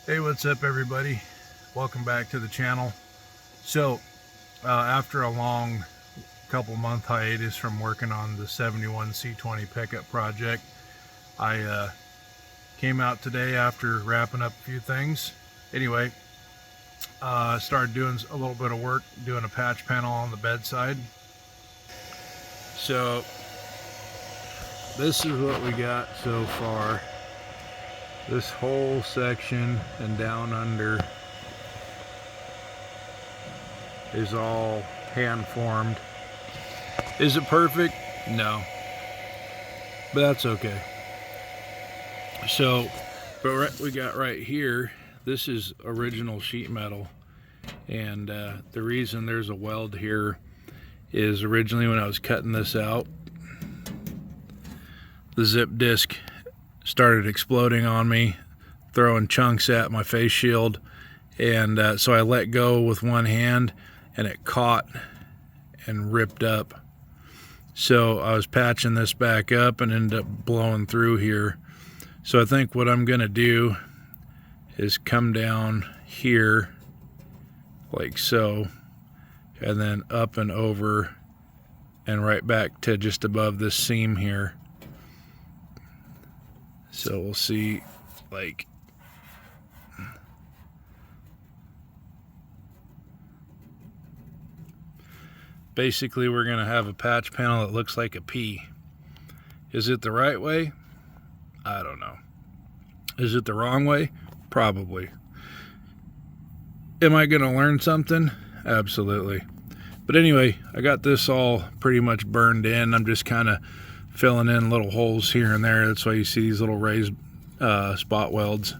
Hey, what's up everybody? Welcome back to the channel. So after a long couple month hiatus from working on the 71 C20 pickup project, I came out today after wrapping up a few things. Anyway, started doing a little bit of work doing a patch panel on the bedside. So this is what we got so far. This whole section and down under is all hand formed. Is it perfect? No, but that's okay. So but we got right here, this is original sheet metal, and the reason there's a weld here is originally when I was cutting this out, the zip disc started exploding on me, throwing chunks at my face shield, and so I let go with one hand and it caught and ripped up. So I was patching this back up and ended up blowing through here. So I think what I'm gonna do is come down here like so, and then up and over and right back to just above this seam here. So we'll see, like, basically we're gonna have a patch panel that looks like a P. Is it the right way? I don't know. Is it the wrong way? Probably. Am I gonna learn something? Absolutely. But anyway, I got this all pretty much burned in. I'm just kind of filling in little holes here and there. That's why you see these little raised spot welds.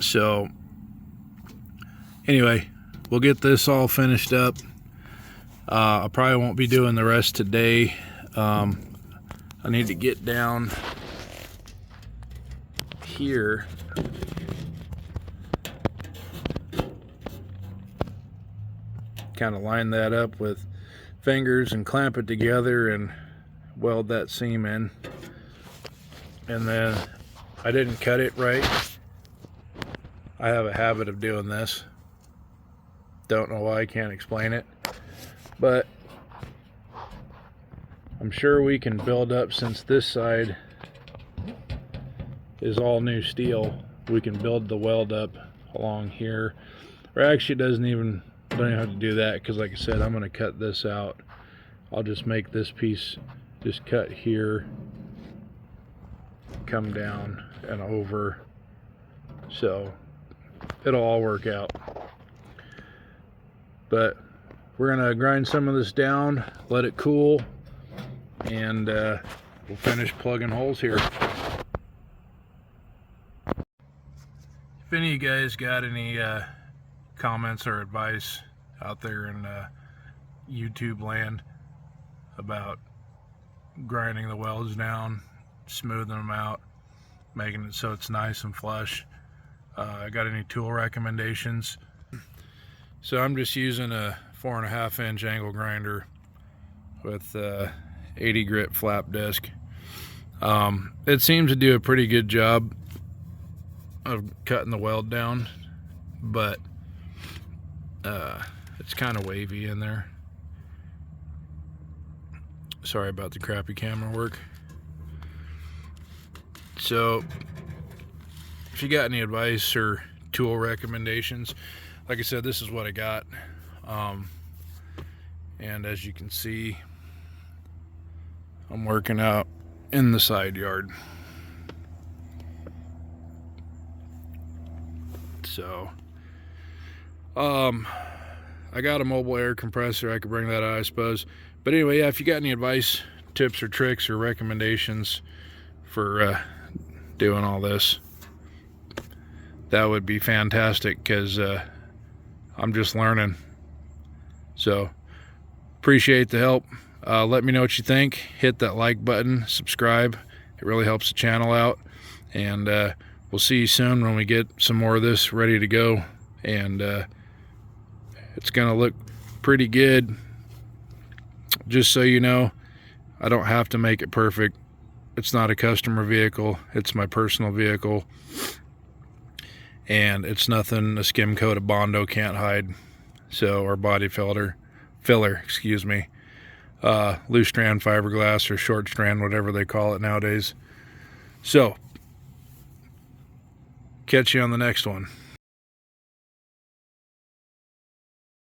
So anyway, we'll get this all finished up. I probably won't be doing the rest today. I need to get down here kind of line that up with fingers and clamp it together and weld that seam in. And then I didn't cut it right. I have a habit of doing this. Don't know why, I can't explain it. But I'm sure we can build up, since this side is all new steel, we can build the weld up along here. Or actually don't even have to do that, because like I said, I'm going to cut this out. I'll just make this piece just cut here, come down and over, so it'll all work out. But we're gonna grind some of this down, let it cool, and we'll finish plugging holes here. If any of you guys got any comments or advice out there in YouTube land about grinding the welds down, smoothing them out, making it so it's nice and flush, got any tool recommendations? So I'm just using a 4.5 inch angle grinder with 80 grit flap disc. It seems to do a pretty good job of cutting the weld down, but it's kind of wavy in there. Sorry about the crappy camera work. So if you got any advice or tool recommendations, like I said, this is what I got. And as you can see, I'm working out in the side yard. So I got a mobile air compressor. I could bring that out, I suppose. But anyway, yeah, if you got any advice, tips or tricks or recommendations for doing all this, that would be fantastic, because I'm just learning. So appreciate the help. Let me know what you think. Hit that like button, subscribe. It really helps the channel out. And we'll see you soon when we get some more of this ready to go. And it's gonna look pretty good. Just so you know, I don't have to make it perfect. It's not a customer vehicle, it's my personal vehicle. and it's nothing a skim coat of Bondo can't hide. So, or body filler, excuse me. Loose strand fiberglass or short strand, whatever they call it nowadays. So, catch you on the next one.